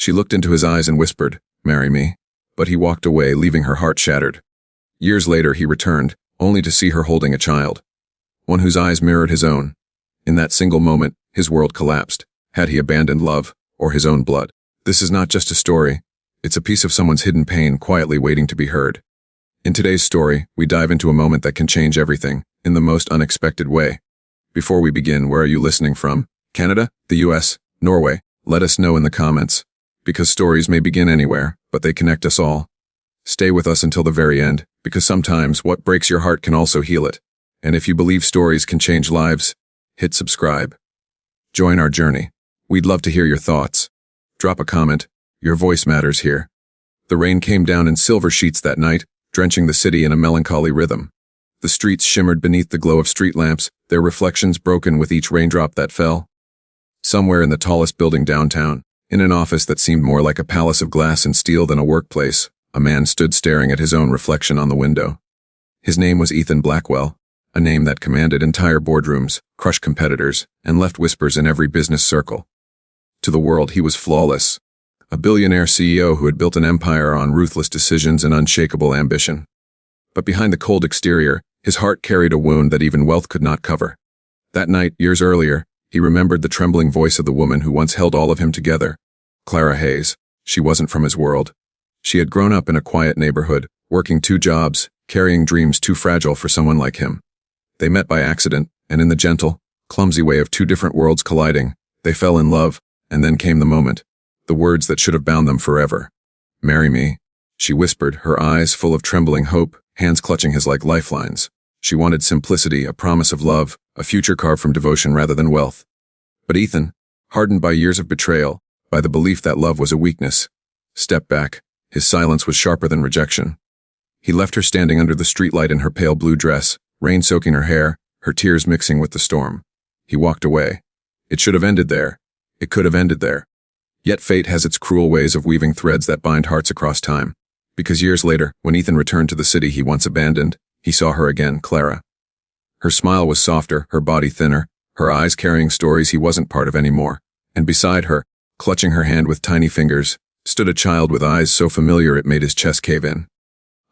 She looked into his eyes and whispered, "Marry me." But he walked away, leaving her heart shattered. Years later he returned, only to see her holding a child, one whose eyes mirrored his own. In that single moment, his world collapsed. Had he abandoned love, or his own blood? This is not just a story. It's a piece of someone's hidden pain quietly waiting to be heard. In today's story, we dive into a moment that can change everything, in the most unexpected way. Before we begin, where are you listening from? Canada, the US, Norway? Let us know in the comments. Because stories may begin anywhere, but they connect us all. Stay with us until the very end, because sometimes what breaks your heart can also heal it. And if you believe stories can change lives, hit subscribe. Join our journey. We'd love to hear your thoughts. Drop a comment. Your voice matters here. The rain came down in silver sheets that night, drenching the city in a melancholy rhythm. The streets shimmered beneath the glow of street lamps, their reflections broken with each raindrop that fell. Somewhere in the tallest building downtown, in an office that seemed more like a palace of glass and steel than a workplace, a man stood staring at his own reflection on the window. His name was Ethan Blackwell, a name that commanded entire boardrooms, crushed competitors, and left whispers in every business circle. To the world, he was flawless, a billionaire CEO who had built an empire on ruthless decisions and unshakable ambition. But behind the cold exterior, his heart carried a wound that even wealth could not cover. That night, years earlier, he remembered the trembling voice of the woman who once held all of him together, Clara Hayes. She wasn't from his world. She had grown up in a quiet neighborhood, working 2 jobs, carrying dreams too fragile for someone like him. They met by accident, and in the gentle, clumsy way of 2 different worlds colliding, they fell in love, and then came the moment, the words that should have bound them forever. "Marry me," she whispered, her eyes full of trembling hope, hands clutching his like lifelines. She wanted simplicity, a promise of love, a future carved from devotion rather than wealth. But Ethan, hardened by years of betrayal, by the belief that love was a weakness, stepped back. His silence was sharper than rejection. He left her standing under the streetlight in her pale blue dress, rain soaking her hair, her tears mixing with the storm. He walked away. It should have ended there. It could have ended there. Yet fate has its cruel ways of weaving threads that bind hearts across time. Because years later, when Ethan returned to the city he once abandoned, he saw her again, Clara. Her smile was softer, her body thinner, her eyes carrying stories he wasn't part of anymore. And beside her, clutching her hand with tiny fingers, stood a child with eyes so familiar it made his chest cave in.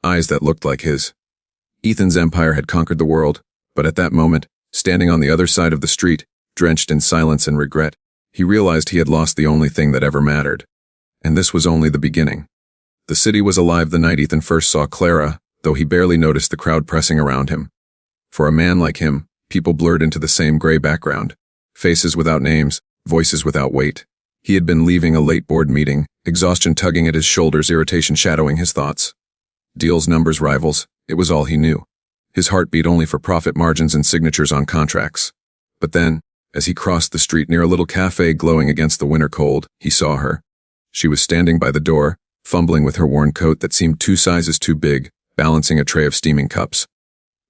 Eyes that looked like his. Ethan's empire had conquered the world, but at that moment, standing on the other side of the street, drenched in silence and regret, he realized he had lost the only thing that ever mattered. And this was only the beginning. The city was alive the night Ethan first saw Clara, though he barely noticed the crowd pressing around him. For a man like him, people blurred into the same gray background, faces without names, voices without weight. He had been leaving a late board meeting, exhaustion tugging at his shoulders, irritation shadowing his thoughts. Deals, numbers, rivals, it was all he knew. His heart beat only for profit margins and signatures on contracts. But then, as he crossed the street near a little cafe glowing against the winter cold, he saw her. She was standing by the door, fumbling with her worn coat that seemed 2 sizes too big, balancing a tray of steaming cups.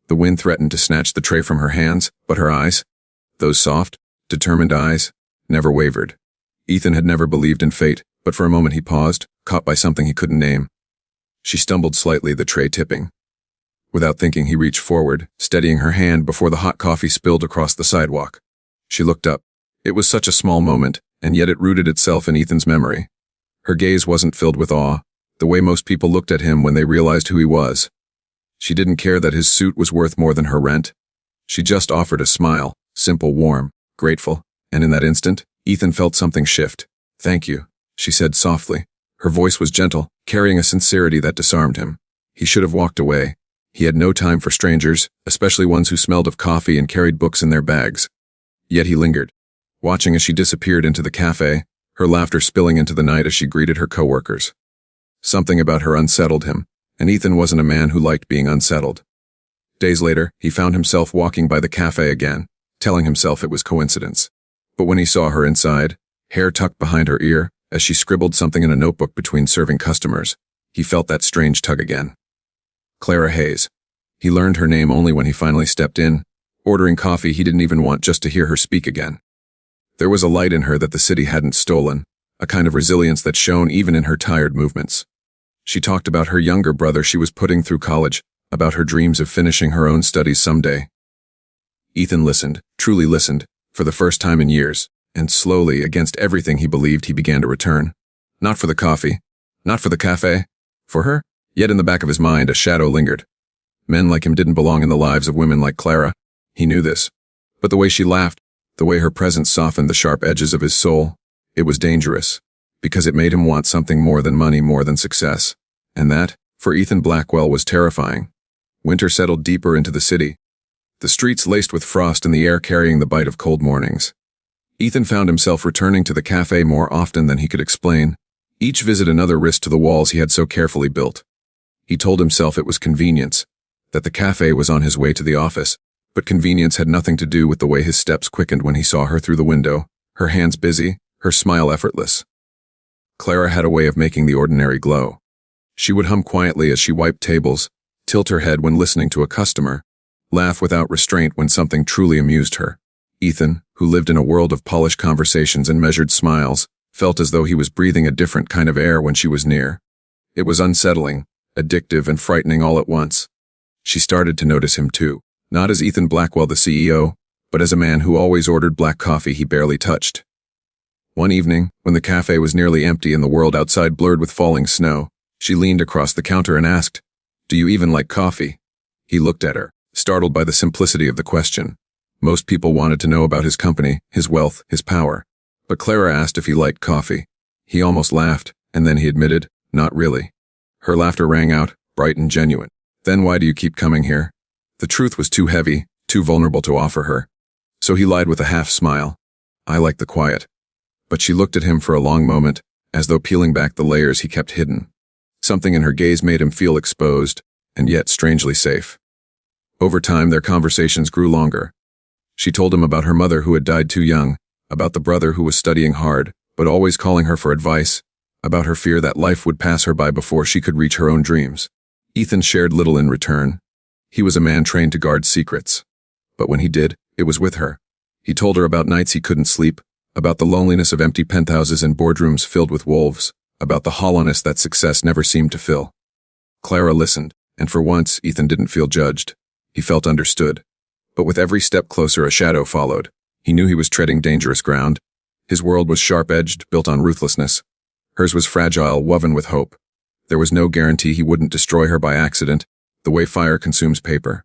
The wind threatened to snatch the tray from her hands, but her eyes, those soft, determined eyes, never wavered. Ethan had never believed in fate, but for a moment he paused, caught by something he couldn't name. She stumbled slightly, the tray tipping. Without thinking, he reached forward, steadying her hand before the hot coffee spilled across the sidewalk. She looked up. It was such a small moment, and yet it rooted itself in Ethan's memory. Her gaze wasn't filled with awe, the way most people looked at him when they realized who he was. She didn't care that his suit was worth more than her rent. She just offered a smile, simple, warm, grateful, and in that instant, Ethan felt something shift. "Thank you," she said softly. Her voice was gentle, carrying a sincerity that disarmed him. He should have walked away. He had no time for strangers, especially ones who smelled of coffee and carried books in their bags. Yet he lingered, watching as she disappeared into the cafe, her laughter spilling into the night as she greeted her coworkers. Something about her unsettled him, and Ethan wasn't a man who liked being unsettled. Days later, he found himself walking by the cafe again, telling himself it was coincidence. But when he saw her inside, hair tucked behind her ear, as she scribbled something in a notebook between serving customers, he felt that strange tug again. Clara Hayes. He learned her name only when he finally stepped in, ordering coffee he didn't even want just to hear her speak again. There was a light in her that the city hadn't stolen, a kind of resilience that shone even in her tired movements. She talked about her younger brother she was putting through college, about her dreams of finishing her own studies someday. Ethan listened, truly listened, for the first time in years, and slowly, against everything he believed, he began to return. Not for the coffee. Not for the cafe. For her? Yet in the back of his mind, a shadow lingered. Men like him didn't belong in the lives of women like Clara. He knew this. But the way she laughed, the way her presence softened the sharp edges of his soul, it was dangerous. Because it made him want something more than money, more than success. And that, for Ethan Blackwell, was terrifying. Winter settled deeper into the city. The streets laced with frost and the air carrying the bite of cold mornings. Ethan found himself returning to the cafe more often than he could explain. Each visit another risk to the walls he had so carefully built. He told himself it was convenience, that the cafe was on his way to the office, but convenience had nothing to do with the way his steps quickened when he saw her through the window, her hands busy, her smile effortless. Clara had a way of making the ordinary glow. She would hum quietly as she wiped tables, tilt her head when listening to a customer, laugh without restraint when something truly amused her. Ethan, who lived in a world of polished conversations and measured smiles, felt as though he was breathing a different kind of air when she was near. It was unsettling, addictive, and frightening all at once. She started to notice him too, not as Ethan Blackwell the CEO, but as a man who always ordered black coffee he barely touched. One evening, when the cafe was nearly empty and the world outside blurred with falling snow, she leaned across the counter and asked, "Do you even like coffee?" He looked at her, startled by the simplicity of the question. Most people wanted to know about his company, his wealth, his power. But Clara asked if he liked coffee. He almost laughed, and then he admitted, "Not really." Her laughter rang out, bright and genuine. "Then why do you keep coming here?" The truth was too heavy, too vulnerable to offer her. So he lied with a half smile. "I like the quiet." But she looked at him for a long moment, as though peeling back the layers he kept hidden. Something in her gaze made him feel exposed, and yet strangely safe. Over time, their conversations grew longer. She told him about her mother who had died too young, about the brother who was studying hard, but always calling her for advice, about her fear that life would pass her by before she could reach her own dreams. Ethan shared little in return. He was a man trained to guard secrets. But when he did, it was with her. He told her about nights he couldn't sleep, about the loneliness of empty penthouses and boardrooms filled with wolves, about the hollowness that success never seemed to fill. Clara listened, and for once, Ethan didn't feel judged. He felt understood. But with every step closer, a shadow followed. He knew he was treading dangerous ground. His world was sharp-edged, built on ruthlessness. Hers was fragile, woven with hope. There was no guarantee he wouldn't destroy her by accident, the way fire consumes paper.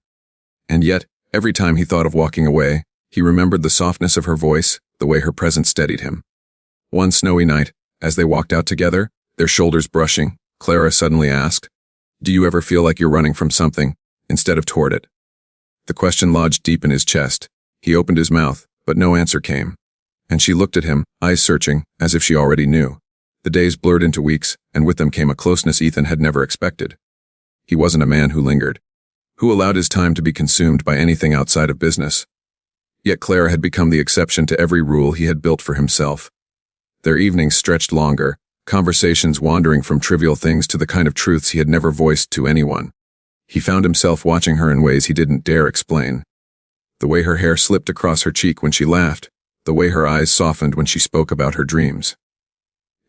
And yet, every time he thought of walking away, he remembered the softness of her voice, the way her presence steadied him. One snowy night, as they walked out together, their shoulders brushing, Clara suddenly asked, "Do you ever feel like you're running from something, instead of toward it?" The question lodged deep in his chest. He opened his mouth, but no answer came. And she looked at him, eyes searching, as if she already knew. The days blurred into weeks, and with them came a closeness Ethan had never expected. He wasn't a man who lingered, who allowed his time to be consumed by anything outside of business. Yet Clara had become the exception to every rule he had built for himself. Their evenings stretched longer, conversations wandering from trivial things to the kind of truths he had never voiced to anyone. He found himself watching her in ways he didn't dare explain. The way her hair slipped across her cheek when she laughed, the way her eyes softened when she spoke about her dreams.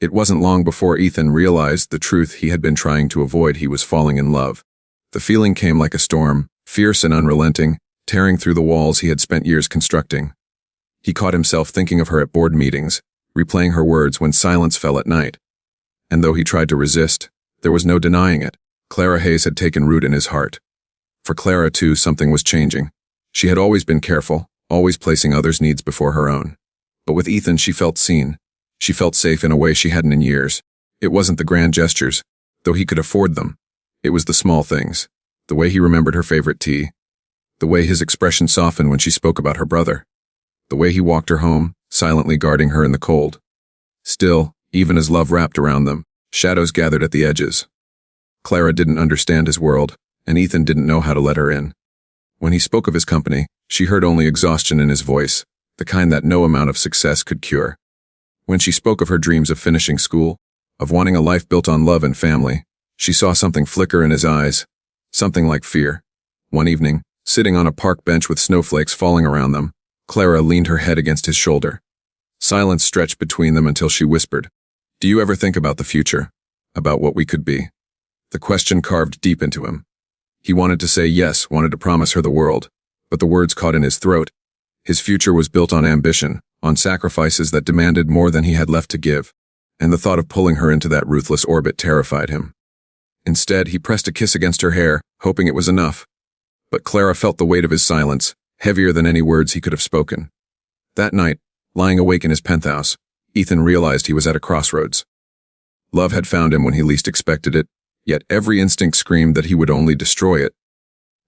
It wasn't long before Ethan realized the truth he had been trying to avoid. He was falling in love. The feeling came like a storm, fierce and unrelenting, tearing through the walls he had spent years constructing. He caught himself thinking of her at board meetings, replaying her words when silence fell at night. And though he tried to resist, there was no denying it. Clara Hayes had taken root in his heart. For Clara, too, something was changing. She had always been careful, always placing others' needs before her own. But with Ethan, she felt seen. She felt safe in a way she hadn't in years. It wasn't the grand gestures, though he could afford them. It was the small things. The way he remembered her favorite tea. The way his expression softened when she spoke about her brother. The way he walked her home, silently guarding her in the cold. Still, even as love wrapped around them, shadows gathered at the edges. Clara didn't understand his world, and Ethan didn't know how to let her in. When he spoke of his company, she heard only exhaustion in his voice, the kind that no amount of success could cure. When she spoke of her dreams of finishing school, of wanting a life built on love and family, she saw something flicker in his eyes, something like fear. One evening, sitting on a park bench with snowflakes falling around them, Clara leaned her head against his shoulder. Silence stretched between them until she whispered, "Do you ever think about the future? About what we could be?" The question carved deep into him. He wanted to say yes, wanted to promise her the world, but the words caught in his throat. His future was built on ambition, on sacrifices that demanded more than he had left to give. and the thought of pulling her into that ruthless orbit terrified him. Instead, he pressed a kiss against her hair, hoping it was enough. But Clara felt the weight of his silence, heavier than any words he could have spoken. That night, lying awake in his penthouse, Ethan realized he was at a crossroads. Love had found him when he least expected it, yet every instinct screamed that he would only destroy it.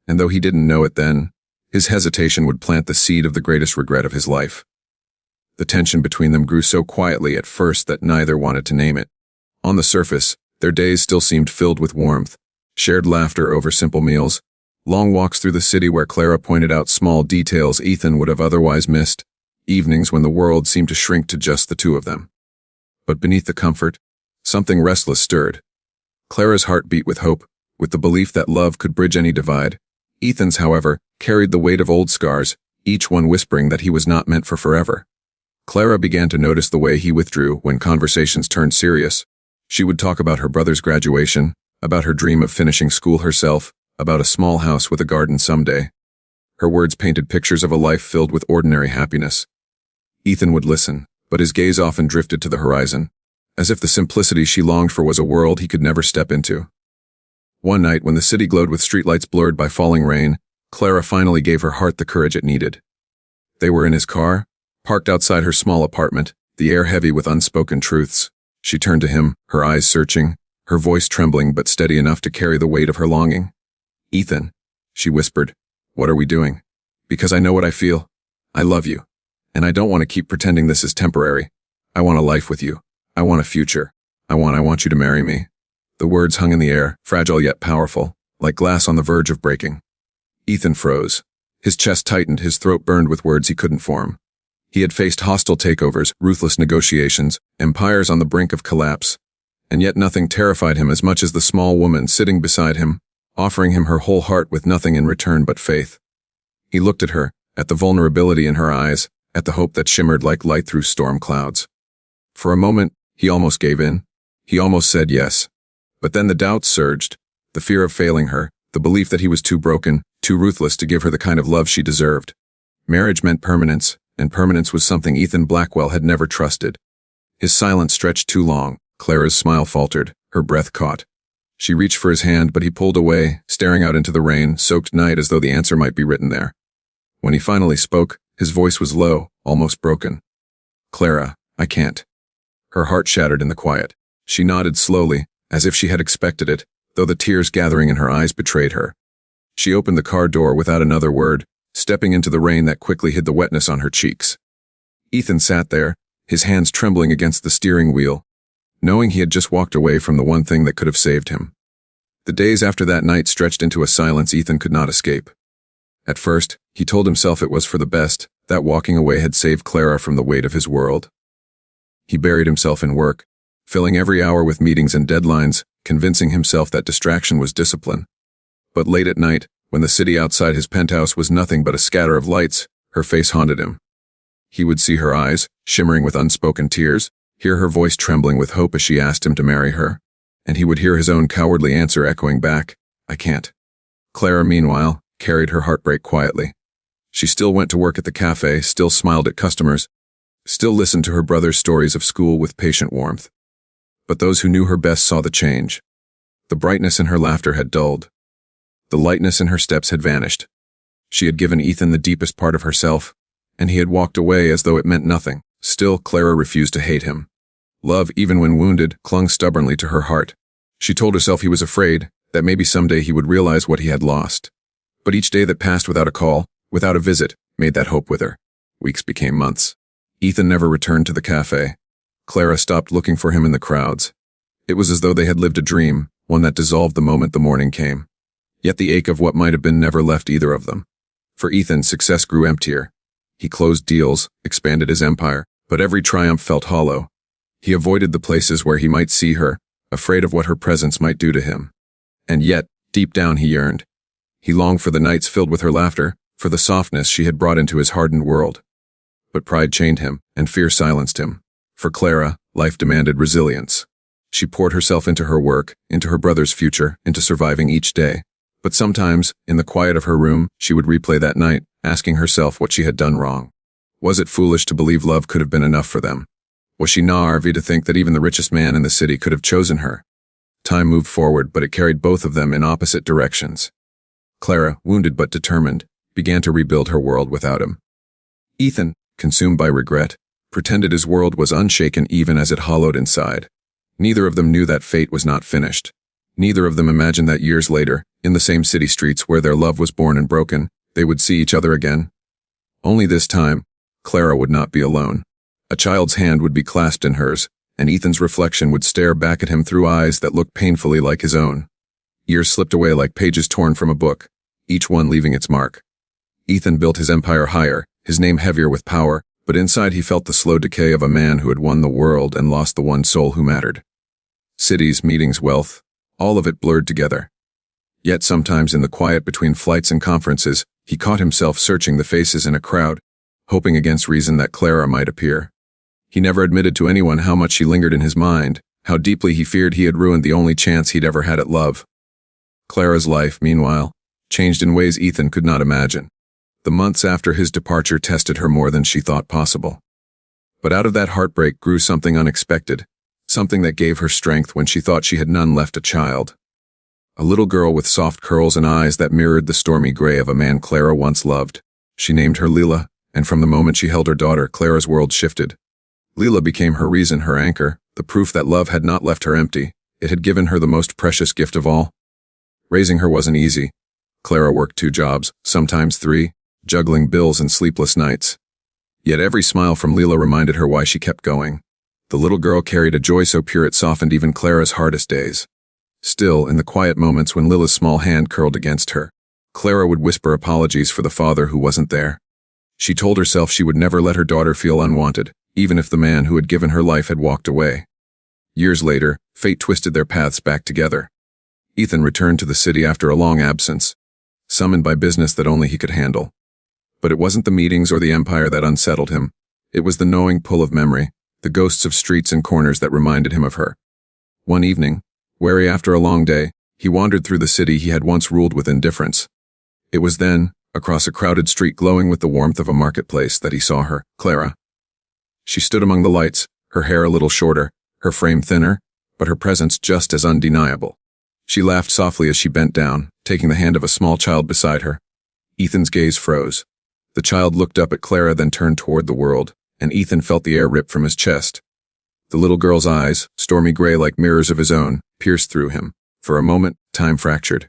And though he didn't know it then, his hesitation would plant the seed of the greatest regret of his life. The tension between them grew so quietly at first that neither wanted to name it. On the surface, their days still seemed filled with warmth, shared laughter over simple meals, long walks through the city where Clara pointed out small details Ethan would have otherwise missed, evenings when the world seemed to shrink to just the two of them. But beneath the comfort, something restless stirred. Clara's heart beat with hope, with the belief that love could bridge any divide. Ethan's, however, carried the weight of old scars, each one whispering that he was not meant for forever. Clara began to notice the way he withdrew when conversations turned serious. She would talk about her brother's graduation, about her dream of finishing school herself, about a small house with a garden someday. Her words painted pictures of a life filled with ordinary happiness. Ethan would listen, but his gaze often drifted to the horizon, as if the simplicity she longed for was a world he could never step into. One night, when the city glowed with streetlights blurred by falling rain, Clara finally gave her heart the courage it needed. They were in his car, parked outside her small apartment, the air heavy with unspoken truths. She turned to him, her eyes searching, her voice trembling but steady enough to carry the weight of her longing. "Ethan," she whispered, "what are we doing? Because I know what I feel. I love you. And I don't want to keep pretending this is temporary. I want a life with you. I want a future. I want you to marry me." The words hung in the air, fragile yet powerful, like glass on the verge of breaking. Ethan froze. His chest tightened, his throat burned with words he couldn't form. He had faced hostile takeovers, ruthless negotiations, empires on the brink of collapse. And yet nothing terrified him as much as the small woman sitting beside him, offering him her whole heart with nothing in return but faith. He looked at her, at the vulnerability in her eyes, at the hope that shimmered like light through storm clouds. For a moment, he almost gave in. He almost said yes. But then the doubts surged, the fear of failing her, the belief that he was too broken, too ruthless to give her the kind of love she deserved. Marriage meant permanence, and permanence was something Ethan Blackwell had never trusted. His silence stretched too long. Clara's smile faltered, her breath caught. She reached for his hand, but he pulled away, staring out into the rain-soaked night as though the answer might be written there. When he finally spoke, his voice was low, almost broken. "Clara, I can't." Her heart shattered in the quiet. She nodded slowly, as if she had expected it, though the tears gathering in her eyes betrayed her. She opened the car door without another word, stepping into the rain that quickly hid the wetness on her cheeks. Ethan sat there, his hands trembling against the steering wheel, knowing he had just walked away from the one thing that could have saved him. The days after that night stretched into a silence Ethan could not escape. At first, he told himself it was for the best, that walking away had saved Clara from the weight of his world. He buried himself in work, filling every hour with meetings and deadlines, convincing himself that distraction was discipline. But late at night, when the city outside his penthouse was nothing but a scatter of lights, her face haunted him. He would see her eyes, shimmering with unspoken tears, hear her voice trembling with hope as she asked him to marry her, and he would hear his own cowardly answer echoing back, "I can't." Clara, meanwhile, carried her heartbreak quietly. She still went to work at the cafe, still smiled at customers, still listened to her brother's stories of school with patient warmth. But those who knew her best saw the change. The brightness in her laughter had dulled. The lightness in her steps had vanished. She had given Ethan the deepest part of herself, and he had walked away as though it meant nothing. Still, Clara refused to hate him. Love, even when wounded, clung stubbornly to her heart. She told herself he was afraid, that maybe someday he would realize what he had lost. But each day that passed without a call, without a visit, made that hope wither. Weeks became months. Ethan never returned to the cafe. Clara stopped looking for him in the crowds. It was as though they had lived a dream, one that dissolved the moment the morning came. Yet the ache of what might have been never left either of them. For Ethan, success grew emptier. He closed deals, expanded his empire, but every triumph felt hollow. He avoided the places where he might see her, afraid of what her presence might do to him. And yet, deep down he yearned. He longed for the nights filled with her laughter, for the softness she had brought into his hardened world. But pride chained him, and fear silenced him. For Clara, life demanded resilience. She poured herself into her work, into her brother's future, into surviving each day. But sometimes, in the quiet of her room, she would replay that night, asking herself what she had done wrong. Was it foolish to believe love could have been enough for them? Was she naive to think that even the richest man in the city could have chosen her? Time moved forward, but it carried both of them in opposite directions. Clara, wounded but determined, began to rebuild her world without him. Ethan, consumed by regret, pretended his world was unshaken even as it hollowed inside. Neither of them knew that fate was not finished. Neither of them imagined that years later, in the same city streets where their love was born and broken, they would see each other again. Only this time, Clara would not be alone. A child's hand would be clasped in hers, and Ethan's reflection would stare back at him through eyes that looked painfully like his own. Years slipped away like pages torn from a book, each one leaving its mark. Ethan built his empire higher, his name heavier with power, but inside he felt the slow decay of a man who had won the world and lost the one soul who mattered. Cities, meetings, wealth, all of it blurred together. Yet sometimes in the quiet between flights and conferences, he caught himself searching the faces in a crowd, hoping against reason that Clara might appear. He never admitted to anyone how much she lingered in his mind, how deeply he feared he had ruined the only chance he'd ever had at love. Clara's life, meanwhile, changed in ways Ethan could not imagine. The months after his departure tested her more than she thought possible. But out of that heartbreak grew something unexpected, something that gave her strength when she thought she had none left, a child. A little girl with soft curls and eyes that mirrored the stormy gray of a man Clara once loved. She named her Leela, and from the moment she held her daughter, Clara's world shifted. Leela became her reason, her anchor, the proof that love had not left her empty. It had given her the most precious gift of all. Raising her wasn't easy. Clara worked 2 jobs, sometimes 3, juggling bills and sleepless nights. Yet every smile from Leela reminded her why she kept going. The little girl carried a joy so pure it softened even Clara's hardest days. Still, in the quiet moments when Leela's small hand curled against her, Clara would whisper apologies for the father who wasn't there. She told herself she would never let her daughter feel unwanted, even if the man who had given her life had walked away. Years later, fate twisted their paths back together. Ethan returned to the city after a long absence, summoned by business that only he could handle. But it wasn't the meetings or the empire that unsettled him. It was the knowing pull of memory, the ghosts of streets and corners that reminded him of her. One evening, weary after a long day, he wandered through the city he had once ruled with indifference. It was then, across a crowded street glowing with the warmth of a marketplace, that he saw her, Clara. She stood among the lights, her hair a little shorter, her frame thinner, but her presence just as undeniable. She laughed softly as she bent down, taking the hand of a small child beside her. Ethan's gaze froze. The child looked up at Clara, then turned toward the world, and Ethan felt the air rip from his chest. The little girl's eyes, stormy gray like mirrors of his own, pierced through him. For a moment, time fractured.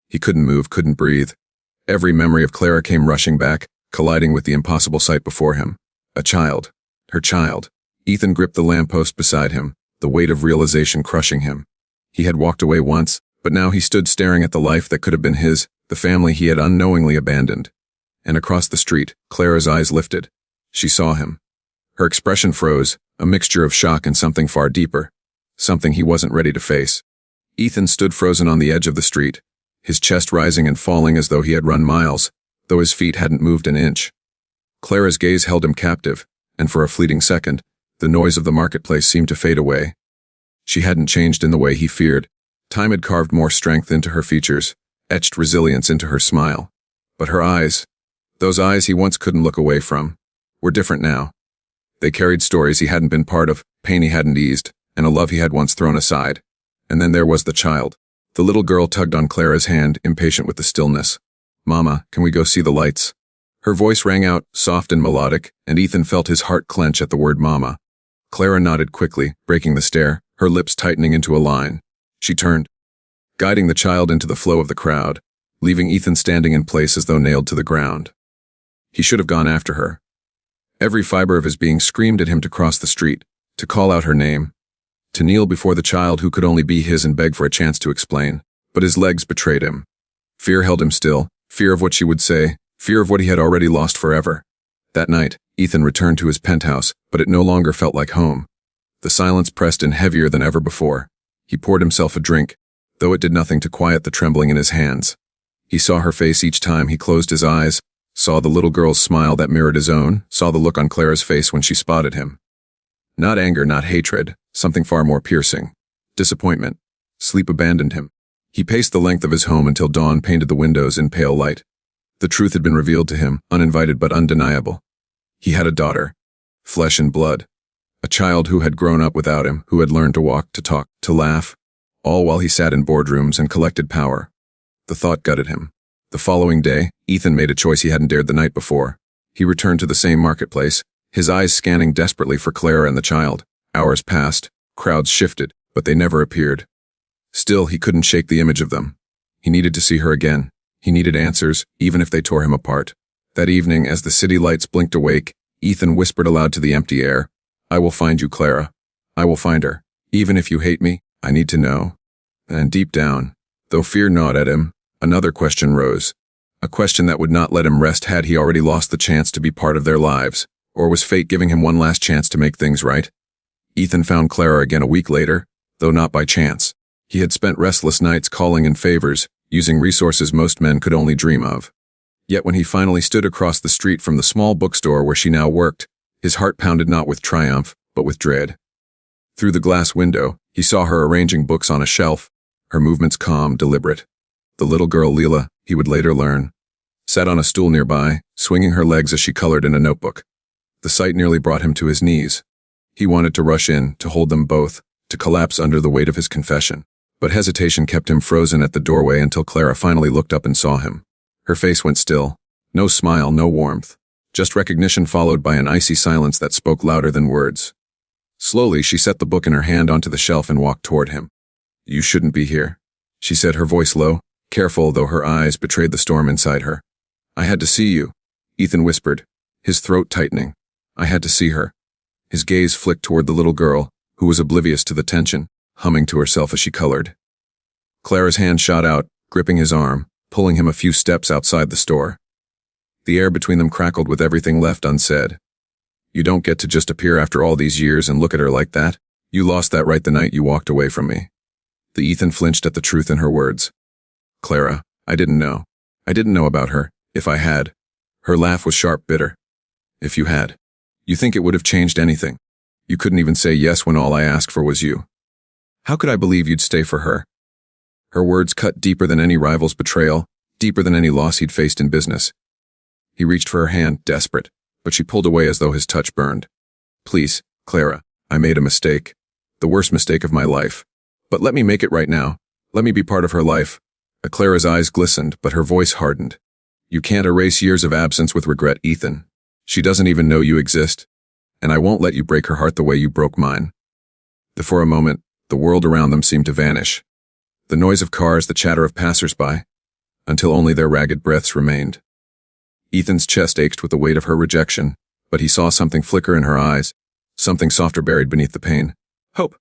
He couldn't move, couldn't breathe. Every memory of Clara came rushing back, colliding with the impossible sight before him. A child. Her child. Ethan gripped the lamppost beside him, the weight of realization crushing him. He had walked away once, but now he stood staring at the life that could have been his, the family he had unknowingly abandoned. And across the street, Clara's eyes lifted. She saw him. Her expression froze, a mixture of shock and something far deeper, something he wasn't ready to face. Ethan stood frozen on the edge of the street, his chest rising and falling as though he had run miles, though his feet hadn't moved an inch. Clara's gaze held him captive, and for a fleeting second, the noise of the marketplace seemed to fade away. She hadn't changed in the way he feared. Time had carved more strength into her features, etched resilience into her smile. But her eyes, those eyes he once couldn't look away from, were different now. They carried stories he hadn't been part of, pain he hadn't eased, and a love he had once thrown aside. And then there was the child. The little girl tugged on Clara's hand, impatient with the stillness. "Mama, can we go see the lights?" Her voice rang out, soft and melodic, and Ethan felt his heart clench at the word mama. Clara nodded quickly, breaking the stare, her lips tightening into a line. She turned, guiding the child into the flow of the crowd, leaving Ethan standing in place as though nailed to the ground. He should have gone after her. Every fiber of his being screamed at him to cross the street, to call out her name, to kneel before the child who could only be his and beg for a chance to explain. But his legs betrayed him. Fear held him still, fear of what she would say, fear of what he had already lost forever. That night, Ethan returned to his penthouse, but it no longer felt like home. The silence pressed in heavier than ever before. He poured himself a drink, though it did nothing to quiet the trembling in his hands. He saw her face each time he closed his eyes, saw the little girl's smile that mirrored his own, saw the look on Clara's face when she spotted him. Not anger, not hatred, something far more piercing. Disappointment. Sleep abandoned him. He paced the length of his home until dawn painted the windows in pale light. The truth had been revealed to him, uninvited but undeniable. He had a daughter. Flesh and blood. A child who had grown up without him, who had learned to walk, to talk, to laugh, all while he sat in boardrooms and collected power. The thought gutted him. The following day, Ethan made a choice he hadn't dared the night before. He returned to the same marketplace, his eyes scanning desperately for Clara and the child. Hours passed, crowds shifted, but they never appeared. Still, he couldn't shake the image of them. He needed to see her again. He needed answers, even if they tore him apart. That evening, as the city lights blinked awake, Ethan whispered aloud to the empty air, "I will find you, Clara. I will find her. Even if you hate me, I need to know." And deep down, though fear gnawed at him, another question rose. A question that would not let him rest had he already lost the chance to be part of their lives, or was fate giving him one last chance to make things right? Ethan found Clara again a week later, though not by chance. He had spent restless nights calling in favors, using resources most men could only dream of. Yet when he finally stood across the street from the small bookstore where she now worked, his heart pounded not with triumph, but with dread. Through the glass window, he saw her arranging books on a shelf, her movements calm, deliberate. The little girl Leela, he would later learn, sat on a stool nearby, swinging her legs as she colored in a notebook. The sight nearly brought him to his knees. He wanted to rush in, to hold them both, to collapse under the weight of his confession. But hesitation kept him frozen at the doorway until Clara finally looked up and saw him. Her face went still. No smile, no warmth. Just recognition followed by an icy silence that spoke louder than words. Slowly, she set the book in her hand onto the shelf and walked toward him. "You shouldn't be here," she said, her voice low, careful though her eyes betrayed the storm inside her. "I had to see you," Ethan whispered, his throat tightening. "I had to see her." His gaze flicked toward the little girl, who was oblivious to the tension, humming to herself as she colored. Clara's hand shot out, gripping his arm, pulling him a few steps outside the store. The air between them crackled with everything left unsaid. "You don't get to just appear after all these years and look at her like that. You lost that right the night you walked away from me." The Ethan flinched at the truth in her words. "Clara, I didn't know. I didn't know about her, if I had." Her laugh was sharp, bitter. "If you had. You think it would have changed anything? You couldn't even say yes when all I asked for was you. How could I believe you'd stay for her?" Her words cut deeper than any rival's betrayal, deeper than any loss he'd faced in business. He reached for her hand, desperate, but she pulled away as though his touch burned. "Please, Clara, I made a mistake. The worst mistake of my life. But let me make it right now. Let me be part of her life." Clara's eyes glistened, but her voice hardened. "You can't erase years of absence with regret, Ethan. She doesn't even know you exist. And I won't let you break her heart the way you broke mine." For a moment, the world around them seemed to vanish. The noise of cars, the chatter of passers-by, until only their ragged breaths remained. Ethan's chest ached with the weight of her rejection, but he saw something flicker in her eyes, something softer buried beneath the pain. Hope.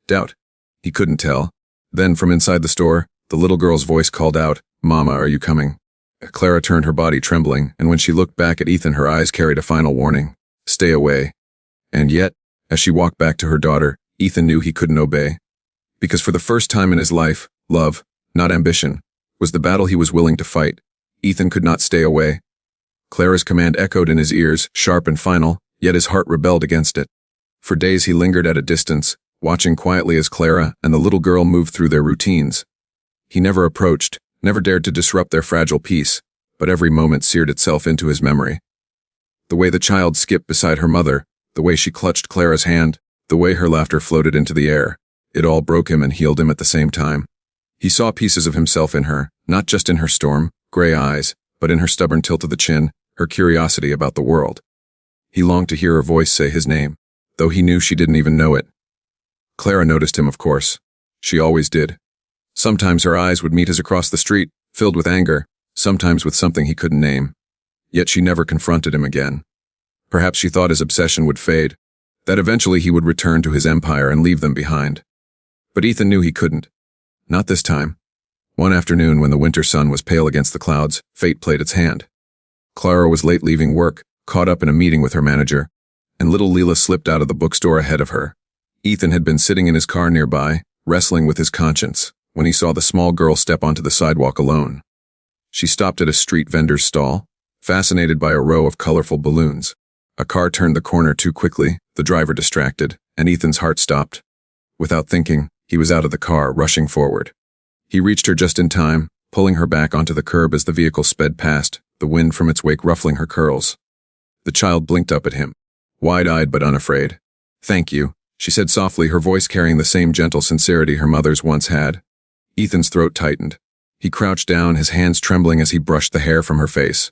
Doubt. He couldn't tell. Then, from inside the store, the little girl's voice called out, "Mama, are you coming?" Clara turned, her body trembling, and when she looked back at Ethan, her eyes carried a final warning. Stay away. And yet, as she walked back to her daughter, Ethan knew he couldn't obey. Because for the first time in his life, love, not ambition, was the battle he was willing to fight. Ethan could not stay away. Clara's command echoed in his ears, sharp and final, yet his heart rebelled against it. For days he lingered at a distance, watching quietly as Clara and the little girl moved through their routines. He never approached, never dared to disrupt their fragile peace, but every moment seared itself into his memory. The way the child skipped beside her mother, the way she clutched Clara's hand, the way her laughter floated into the air, it all broke him and healed him at the same time. He saw pieces of himself in her, not just in her storm, gray eyes, but in her stubborn tilt of the chin, her curiosity about the world. He longed to hear her voice say his name, though he knew she didn't even know it. Clara noticed him, of course. She always did. Sometimes her eyes would meet his across the street, filled with anger, sometimes with something he couldn't name. Yet she never confronted him again. Perhaps she thought his obsession would fade, that eventually he would return to his empire and leave them behind. But Ethan knew he couldn't. Not this time. One afternoon, when the winter sun was pale against the clouds, fate played its hand. Clara was late leaving work, caught up in a meeting with her manager, and little Leela slipped out of the bookstore ahead of her. Ethan had been sitting in his car nearby, wrestling with his conscience, when he saw the small girl step onto the sidewalk alone. She stopped at a street vendor's stall, fascinated by a row of colorful balloons. A car turned the corner too quickly, the driver distracted, and Ethan's heart stopped. Without thinking, he was out of the car, rushing forward. He reached her just in time, pulling her back onto the curb as the vehicle sped past, the wind from its wake ruffling her curls. The child blinked up at him, wide-eyed but unafraid. Thank you, she said softly, her voice carrying the same gentle sincerity her mother's once had. Ethan's throat tightened. He crouched down, his hands trembling as he brushed the hair from her face.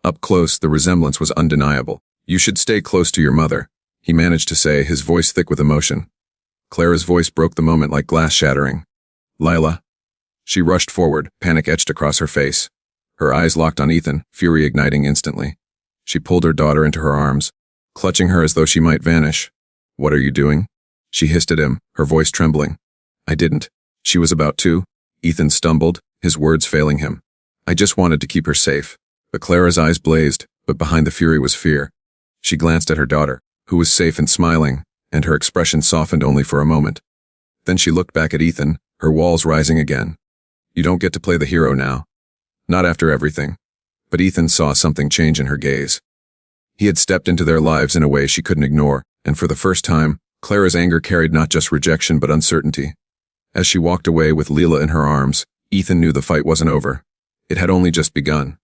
Up close, the resemblance was undeniable. You should stay close to your mother, he managed to say, his voice thick with emotion. Clara's voice broke the moment like glass shattering. Lila. She rushed forward, panic etched across her face. Her eyes locked on Ethan, fury igniting instantly. She pulled her daughter into her arms, clutching her as though she might vanish. What are you doing? She hissed at him, her voice trembling. I didn't. She was about to. Ethan stumbled, his words failing him. I just wanted to keep her safe. But Clara's eyes blazed, but behind the fury was fear. She glanced at her daughter, who was safe and smiling, and her expression softened only for a moment. Then she looked back at Ethan, her walls rising again. You don't get to play the hero now. Not after everything. But Ethan saw something change in her gaze. He had stepped into their lives in a way she couldn't ignore, and for the first time, Clara's anger carried not just rejection but uncertainty. As she walked away with Lila in her arms, Ethan knew the fight wasn't over. It had only just begun.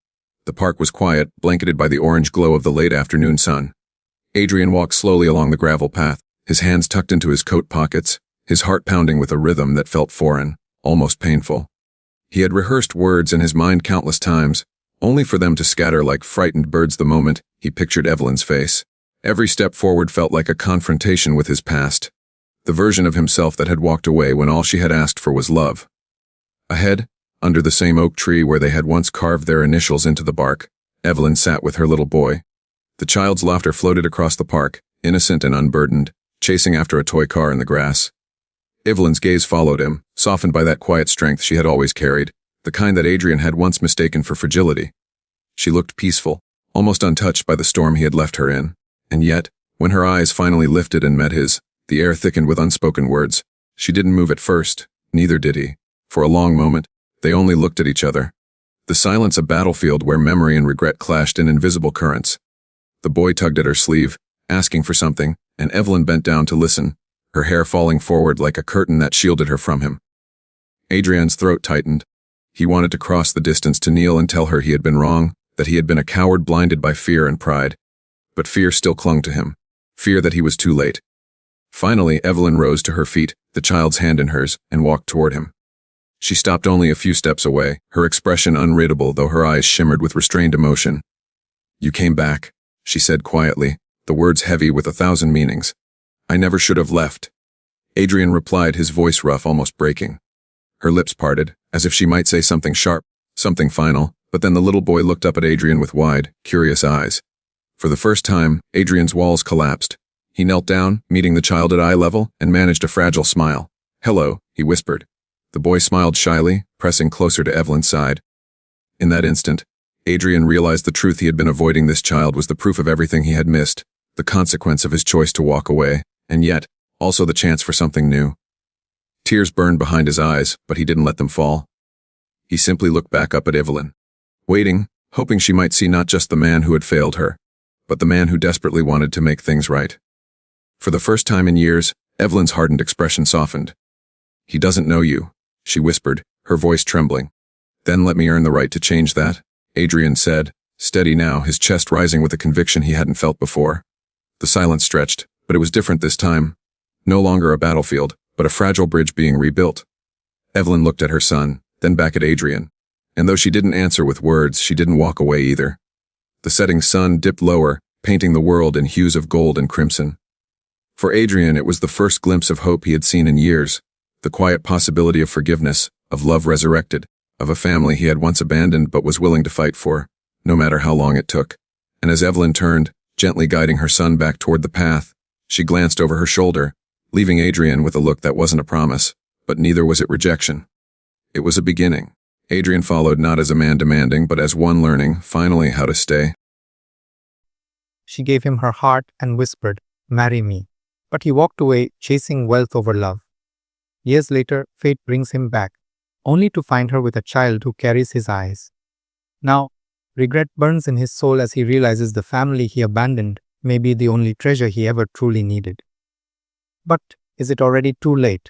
The park was quiet, blanketed by the orange glow of the late afternoon sun. Adrian walked slowly along the gravel path, his hands tucked into his coat pockets, his heart pounding with a rhythm that felt foreign, almost painful. He had rehearsed words in his mind countless times, only for them to scatter like frightened birds the moment he pictured Evelyn's face. Every step forward felt like a confrontation with his past, the version of himself that had walked away when all she had asked for was love. Ahead, under the same oak tree where they had once carved their initials into the bark, Evelyn sat with her little boy. The child's laughter floated across the park, innocent and unburdened, chasing after a toy car in the grass. Evelyn's gaze followed him, softened by that quiet strength she had always carried, the kind that Adrian had once mistaken for fragility. She looked peaceful, almost untouched by the storm he had left her in, and yet, when her eyes finally lifted and met his, the air thickened with unspoken words. She didn't move at first, neither did he. For a long moment, they only looked at each other. The silence a battlefield where memory and regret clashed in invisible currents. The boy tugged at her sleeve, asking for something, and Evelyn bent down to listen, her hair falling forward like a curtain that shielded her from him. Adrian's throat tightened. He wanted to cross the distance to kneel and tell her he had been wrong, that he had been a coward blinded by fear and pride. But fear still clung to him, fear that he was too late. Finally, Evelyn rose to her feet, the child's hand in hers, and walked toward him. She stopped only a few steps away, her expression unreadable though her eyes shimmered with restrained emotion. You came back, she said quietly, the words heavy with 1,000 meanings. I never should have left. Adrian replied, his voice rough, almost breaking. Her lips parted, as if she might say something sharp, something final, but then the little boy looked up at Adrian with wide, curious eyes. For the first time, Adrian's walls collapsed. He knelt down, meeting the child at eye level, and managed a fragile smile. Hello, he whispered. The boy smiled shyly, pressing closer to Evelyn's side. In that instant, Adrian realized the truth he had been avoiding. This child was the proof of everything he had missed, the consequence of his choice to walk away, and yet, also the chance for something new. Tears burned behind his eyes, but he didn't let them fall. He simply looked back up at Evelyn, waiting, hoping she might see not just the man who had failed her, but the man who desperately wanted to make things right. For the first time in years, Evelyn's hardened expression softened. He doesn't know you, she whispered, her voice trembling. Then let me earn the right to change that, Adrian said, steady now, his chest rising with a conviction he hadn't felt before. The silence stretched, but it was different this time. No longer a battlefield, but a fragile bridge being rebuilt. Evelyn looked at her son, then back at Adrian. And though she didn't answer with words, she didn't walk away either. The setting sun dipped lower, painting the world in hues of gold and crimson. For Adrian, it was the first glimpse of hope he had seen in years, the quiet possibility of forgiveness, of love resurrected, of a family he had once abandoned but was willing to fight for, no matter how long it took. And as Evelyn turned, gently guiding her son back toward the path, she glanced over her shoulder, leaving Adrian with a look that wasn't a promise, but neither was it rejection. It was a beginning. Adrian followed not as a man demanding, but as one learning, finally, how to stay. She gave him her heart and whispered, "Marry me." But he walked away, chasing wealth over love. Years later, fate brings him back, only to find her with a child who carries his eyes. Now, regret burns in his soul as he realizes the family he abandoned may be the only treasure he ever truly needed. But is it already too late?